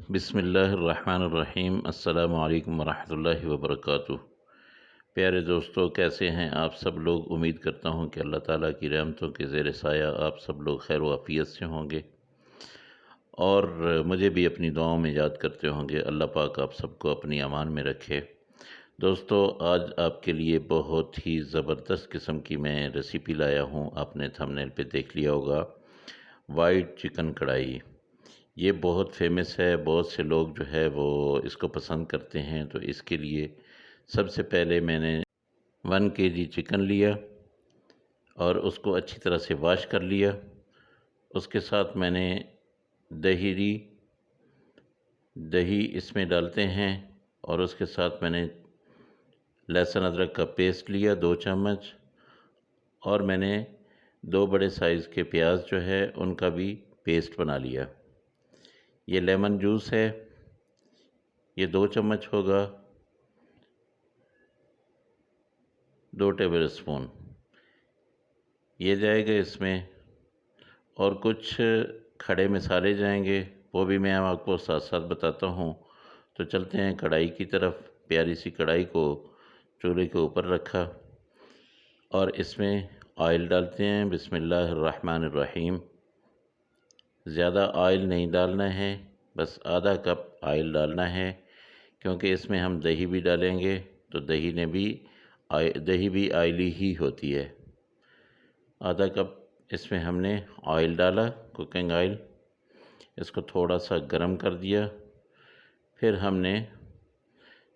बिस्मिल्लाहिर्रहमानिर्रहीम। अस्सलामु अलैकुम वरहमतुल्लाहि वबरकातुहू। प्यारे दोस्तों, कैसे हैं आप सब लोग। उम्मीद करता हूं कि अल्लाह ताला की रहमतों के ज़ेर साया आप सब लोग खैर वाफ़ियत से होंगे और मुझे भी अपनी दुआओं में याद करते होंगे। अल्लाह पाक आप सबको अपनी अमान में रखे। दोस्तों, आज आपके लिए बहुत ही ज़बरदस्त किस्म की मैं रेसिपी लाया हूं। आपने थंबनेल पे देख लिया होगा, वाइट चिकन कढ़ाई। ये बहुत फेमस है, बहुत से लोग जो है वो इसको पसंद करते हैं। तो इसके लिए सबसे पहले मैंने 1 केजी चिकन लिया और उसको अच्छी तरह से वॉश कर लिया। उसके साथ मैंने दही ली, दही इसमें डालते हैं और उसके साथ मैंने लहसुन अदरक का पेस्ट लिया 2 चम्मच, और मैंने 2 बड़े साइज़ के प्याज जो है उनका भी पेस्ट बना लिया। ये लेमन जूस है, ये 2 चम्मच होगा, 2 टेबल स्पून ये जाएगा इसमें। और कुछ खड़े मसाले जाएंगे, वो भी मैं आपको साथ साथ बताता हूँ। तो चलते हैं कढ़ाई की तरफ। प्यारी सी कढ़ाई को चूल्हे के ऊपर रखा और इसमें ऑयल डालते हैं। बिस्मिल्लाहिर्रहमानिर्रहीम। ज़्यादा ऑयल नहीं डालना है, बस आधा कप ऑयल डालना है, क्योंकि इसमें हम दही भी डालेंगे तो दही भी ऑयली ही होती है। आधा कप इसमें हमने ऑयल डाला, कुकिंग ऑयल। इसको थोड़ा सा गरम कर दिया। फिर हमने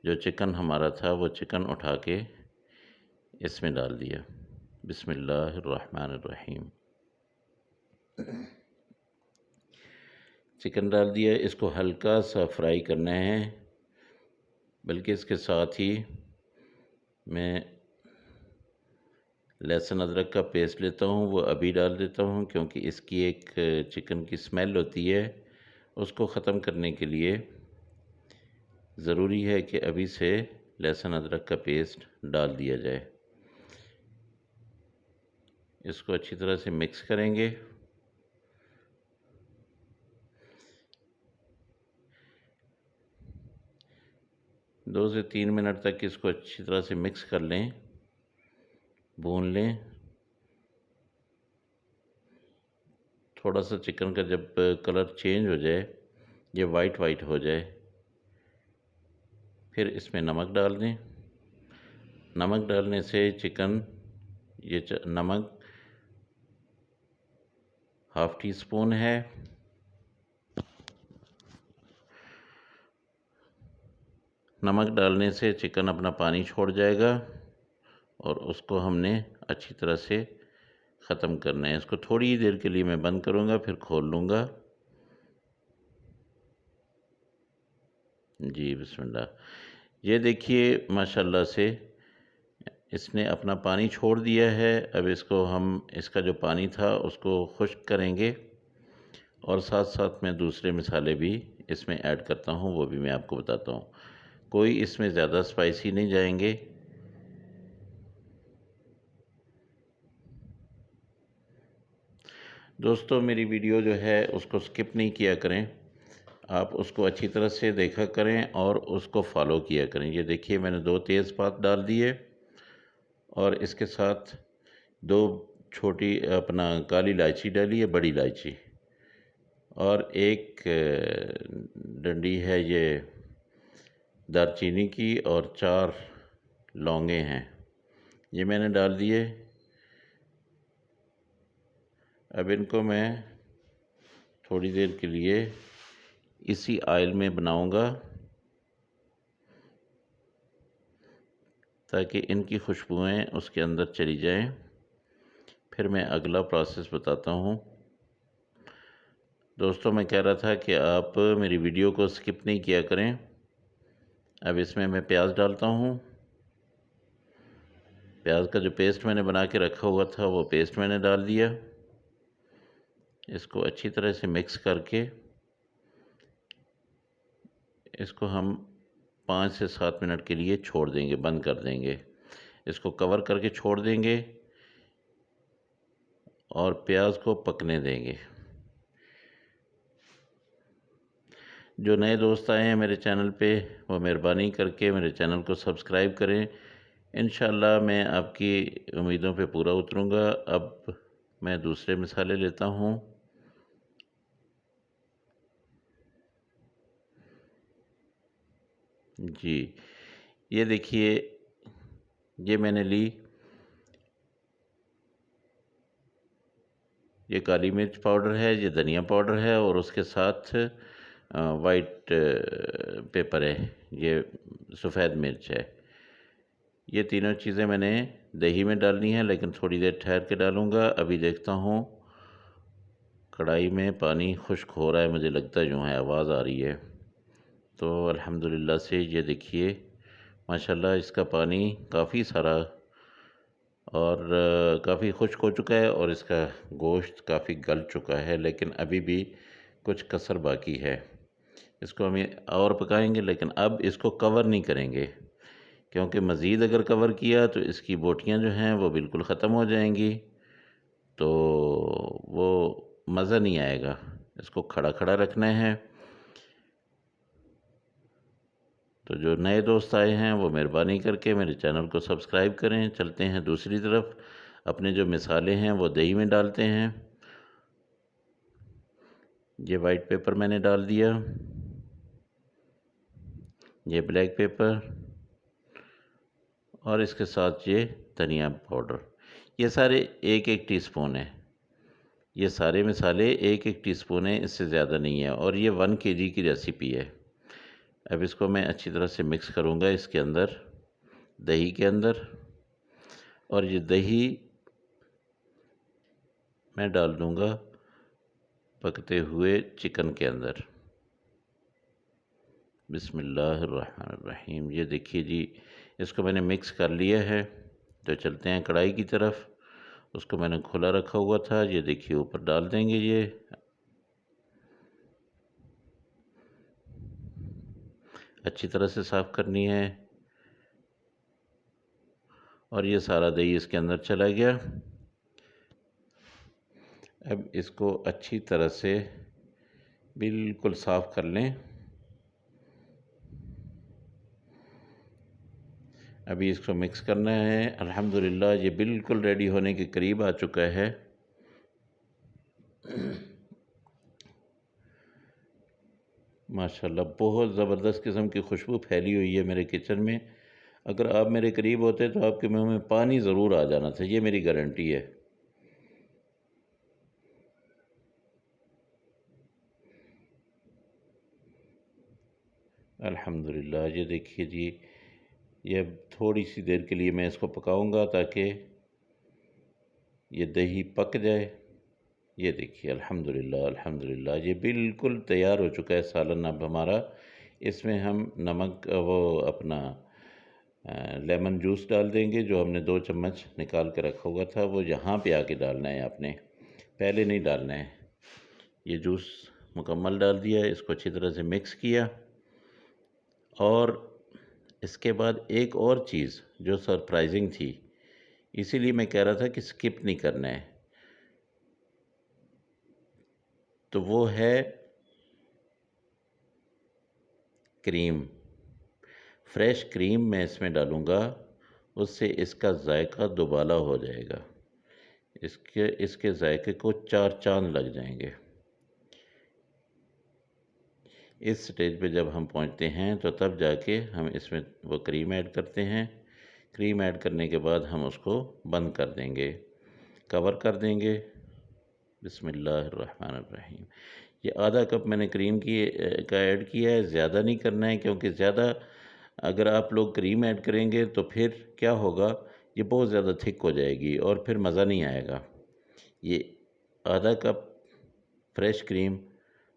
जो चिकन हमारा था वो चिकन उठा के इसमें डाल दिया। बिस्मिल्लाहिर्रहमानिर्रहीम। चिकन डाल दिया। इसको हल्का सा फ्राई करना है, बल्कि इसके साथ ही मैं लहसुन अदरक का पेस्ट लेता हूँ, वो अभी डाल देता हूँ, क्योंकि इसकी एक चिकन की स्मेल होती है। उसको ख़त्म करने के लिए ज़रूरी है कि अभी से लहसुन अदरक का पेस्ट डाल दिया जाए। इसको अच्छी तरह से मिक्स करेंगे। दो से 3 मिनट तक इसको अच्छी तरह से मिक्स कर लें, भून लें। थोड़ा सा चिकन का जब कलर चेंज हो जाए, ये वाइट वाइट हो जाए, फिर इसमें नमक डाल दें। नमक डालने से चिकन नमक ½ टी स्पून है। नमक डालने से चिकन अपना पानी छोड़ जाएगा और उसको हमने अच्छी तरह से ख़त्म करना है। इसको थोड़ी ही देर के लिए मैं बंद करूँगा, फिर खोल लूँगा। जी बिस्मिल्लाह। ये देखिए माशाल्लाह से इसने अपना पानी छोड़ दिया है। अब इसको हम इसका जो पानी था उसको खुश्क करेंगे और साथ साथ मैं दूसरे मसाले भी इसमें ऐड करता हूँ, वो भी मैं आपको बताता हूँ। कोई इसमें ज़्यादा स्पाइसी नहीं जाएंगे। दोस्तों, मेरी वीडियो जो है उसको स्किप नहीं किया करें, आप उसको अच्छी तरह से देखा करें और उसको फॉलो किया करें। ये देखिए मैंने 2 तेज़पात डाल दिए और इसके साथ 2 छोटी अपना काली इलायची डाली है, बड़ी इलायची, और एक डंडी है ये दालचीनी की, और 4 लौंगे हैं, ये मैंने डाल दिए। अब इनको मैं थोड़ी देर के लिए इसी ऑयल में बनाऊंगा, ताकि इनकी खुशबुएं उसके अंदर चली जाएं। फिर मैं अगला प्रोसेस बताता हूँ। दोस्तों, मैं कह रहा था कि आप मेरी वीडियो को स्किप नहीं किया करें। अब इसमें मैं प्याज डालता हूँ। प्याज का जो पेस्ट मैंने बना के रखा हुआ था वो पेस्ट मैंने डाल दिया। इसको अच्छी तरह से मिक्स करके इसको हम 5 से 7 मिनट के लिए छोड़ देंगे, बंद कर देंगे। इसको कवर करके छोड़ देंगे और प्याज को पकने देंगे। जो नए दोस्त आए हैं मेरे चैनल पे, वो मेहरबानी करके मेरे चैनल को सब्सक्राइब करें। इंशाल्लाह मैं आपकी उम्मीदों पे पूरा उतरूँगा। अब मैं दूसरे मिसालें लेता हूँ। जी, ये देखिए, ये मैंने ली, ये काली मिर्च पाउडर है, ये धनिया पाउडर है और उसके साथ वाइट पेपर है, ये सफ़ेद मिर्च है। ये तीनों चीज़ें मैंने दही में डालनी है, लेकिन थोड़ी देर ठहर के डालूँगा। अभी देखता हूँ कढ़ाई में पानी खुश्क हो रहा है, मुझे लगता है जो है आवाज़ आ रही है। तो अल्हम्दुलिल्लाह से ये देखिए माशाल्लाह इसका पानी काफ़ी सारा और काफ़ी खुश्क हो चुका है और इसका गोश्त काफ़ी गल चुका है, लेकिन अभी भी कुछ कसर बाकी है। इसको हम ये और पकाएंगे, लेकिन अब इसको कवर नहीं करेंगे, क्योंकि मज़ीद अगर कवर किया तो इसकी बोटियां जो हैं वो बिल्कुल ख़त्म हो जाएंगी, तो वो मज़ा नहीं आएगा। इसको खड़ा खड़ा रखना है। तो जो नए दोस्त आए हैं वो मेहरबानी करके मेरे चैनल को सब्सक्राइब करें। चलते हैं दूसरी तरफ। अपने जो मिसाले हैं वो दही में डालते हैं। ये वाइट पेपर मैंने डाल दिया, ये ब्लैक पेपर और इसके साथ ये धनिया पाउडर। ये सारे एक एक टीस्पून है। ये सारे मसाले एक एक टीस्पून है, इससे ज़्यादा नहीं है, और ये 1 केजी की रेसिपी है। अब इसको मैं अच्छी तरह से मिक्स करूँगा इसके अंदर, दही के अंदर, और ये दही मैं डाल दूँगा पकते हुए चिकन के अंदर। बिस्मिल्लाहिर्रहमानिर्रहीम। ये देखिए जी, इसको मैंने मिक्स कर लिया है। तो चलते हैं कढ़ाई की तरफ। उसको मैंने खुला रखा हुआ था, ये देखिए ऊपर डाल देंगे। ये अच्छी तरह से साफ़ करनी है और ये सारा दही इसके अंदर चला गया। अब इसको अच्छी तरह से बिल्कुल साफ़ कर लें। अभी इसको मिक्स करना है। अल्हम्दुलिल्लाह ये बिल्कुल रेडी होने के करीब आ चुका है। माशाल्लाह बहुत ज़बरदस्त किस्म की खुशबू फैली हुई है मेरे किचन में। अगर आप मेरे करीब होते तो आपके मुंह में पानी ज़रूर आ जाना था, ये मेरी गारंटी है। अल्हम्दुलिल्लाह ये देखिए जी, ये अब थोड़ी सी देर के लिए मैं इसको पकाऊंगा ताकि ये दही पक जाए। ये देखिए अल्हम्दुलिल्लाह अल्हम्दुलिल्लाह ये बिल्कुल तैयार हो चुका है सालन अब हमारा। इसमें हम नमक वो अपना लेमन जूस डाल देंगे, जो हमने 2 चम्मच निकाल के रखा हुआ था, वो यहाँ पे आके डालना है आपने, पहले नहीं डालना है। ये जूस मुकम्मल डाल दिया, इसको अच्छी तरह से मिक्स किया। और इसके बाद एक और चीज़ जो सरप्राइजिंग थी, इसीलिए मैं कह रहा था कि स्किप नहीं करना है, तो वो है क्रीम। फ्रेश क्रीम मैं इसमें डालूँगा, उससे इसका ज़ायका दुबाला हो जाएगा। इसके इसके ज़ायके को 4 चाँद लग जाएंगे। इस स्टेज पे जब हम पहुंचते हैं तो तब जाके हम इसमें वो क्रीम ऐड करते हैं। क्रीम ऐड करने के बाद हम उसको बंद कर देंगे, कवर कर देंगे। बिस्मिल्लाहिर्रहमानिर्रहीम। ये आधा कप मैंने क्रीम का ऐड किया है, ज़्यादा नहीं करना है, क्योंकि ज़्यादा अगर आप लोग क्रीम ऐड करेंगे तो फिर क्या होगा, ये बहुत ज़्यादा थिक हो जाएगी और फिर मज़ा नहीं आएगा। ये आधा कप फ्रेश क्रीम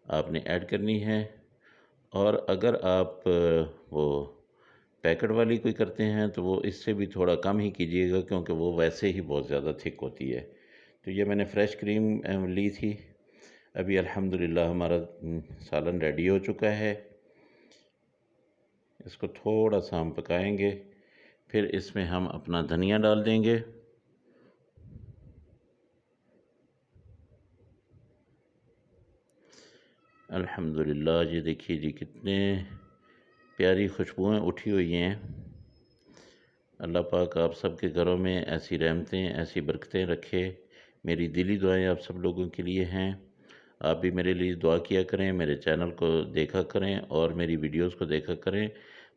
आपने ऐड करनी है। और अगर आप वो पैकेट वाली कोई करते हैं तो वो इससे भी थोड़ा कम ही कीजिएगा, क्योंकि वो वैसे ही बहुत ज़्यादा थिक होती है। तो ये मैंने फ़्रेश क्रीम ली थी। अभी अल्हम्दुलिल्लाह हमारा सालन रेडी हो चुका है। इसको थोड़ा सा हम पकाएंगे, फिर इसमें हम अपना धनिया डाल देंगे। अल्हम्दुलिल्लाह। ये देखिए जी कितने प्यारी खुशबुएं उठी हुई हैं। अल्लाह पाक आप सबके घरों में ऐसी रहमतें, ऐसी बरकतें रखे। मेरी दिली दुआएं आप सब लोगों के लिए हैं। आप भी मेरे लिए दुआ किया करें, मेरे चैनल को देखा करें और मेरी वीडियोस को देखा करें।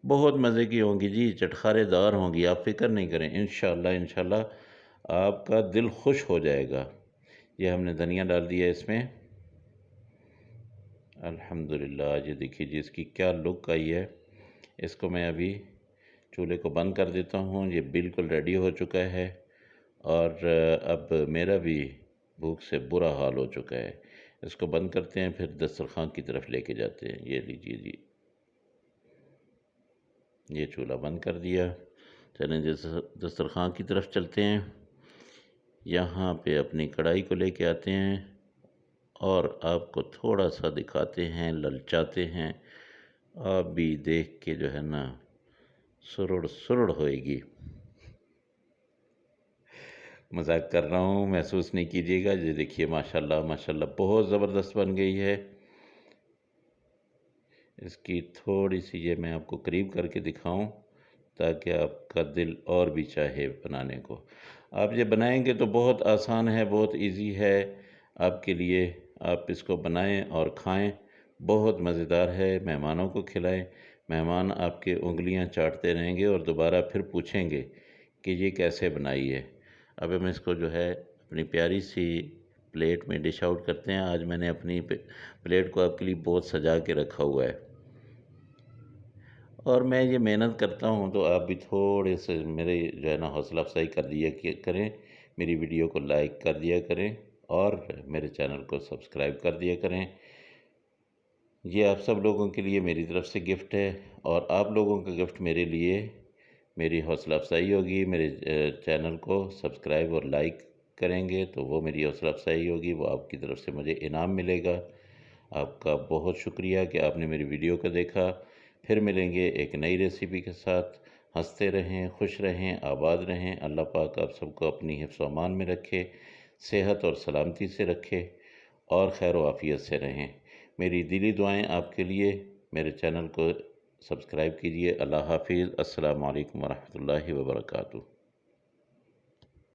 बहुत मज़े की होंगी जी, चटखारेदार होंगी, आप फ़िक्र नहीं करें। इंशाल्लाह इंशाल्लाह आपका दिल खुश हो जाएगा। ये हमने धनिया डाल दिया इसमें। अल्हम्दुलिल्लाह। ये देखिए जी इसकी क्या लुक आई है। इसको मैं अभी चूल्हे को बंद कर देता हूँ। ये बिल्कुल रेडी हो चुका है और अब मेरा भी भूख से बुरा हाल हो चुका है। इसको बंद करते हैं, फिर दस्तरखान की तरफ लेके जाते हैं। ये लीजिए जी, ये चूल्हा बंद कर दिया। चलें दस्तरखान की तरफ चलते हैं। यहाँ पे अपनी कढ़ाई को लेके आते हैं और आपको थोड़ा सा दिखाते हैं, ललचाते हैं। आप भी देख के जो है ना सुरुड़ सुरुड़ होएगी। मजाक कर रहा हूँ, महसूस नहीं कीजिएगा। ये देखिए माशाल्लाह माशाल्लाह बहुत ज़बरदस्त बन गई है। इसकी थोड़ी सी ये मैं आपको करीब करके दिखाऊं ताकि आपका दिल और भी चाहे बनाने को। आप ये बनाएंगे तो बहुत आसान है, बहुत इजी है आपके लिए। आप इसको बनाएं और खाएं, बहुत मज़ेदार है। मेहमानों को खिलाएं, मेहमान आपके उंगलियां चाटते रहेंगे और दोबारा फिर पूछेंगे कि ये कैसे बनाई है। अब हम इसको जो है अपनी प्यारी सी प्लेट में डिश आउट करते हैं। आज मैंने अपनी प्लेट को आपके लिए बहुत सजा के रखा हुआ है और मैं ये मेहनत करता हूँ, तो आप भी थोड़े से मेरे जो है ना हौसला अफजाई कर दिया करें। मेरी वीडियो को लाइक कर दिया करें और मेरे चैनल को सब्सक्राइब कर दिया करें। ये आप सब लोगों के लिए मेरी तरफ से गिफ्ट है और आप लोगों का गिफ्ट मेरे लिए मेरी हौसला अफजाई होगी। मेरे चैनल को सब्सक्राइब और लाइक करेंगे तो वो मेरी हौसला अफजाई होगी, वो आपकी तरफ से मुझे इनाम मिलेगा। आपका बहुत शुक्रिया कि आपने मेरी वीडियो को देखा। फिर मिलेंगे एक नई रेसिपी के साथ। हंसते रहें, खुश रहें, आबाद रहें। अल्लाह पाक आप सबको अपनी हिफ्ज़ व अमान में रखे, सेहत और सलामती से रखे और खैर व आफ़ियत से रहें। मेरी दिली दुआएं आपके लिए। मेरे चैनल को सब्सक्राइब कीजिए। अल्लाह हाफिज़। अस्सलामु अलैकुम वरहमतुल्लाहि वबरकातुहू।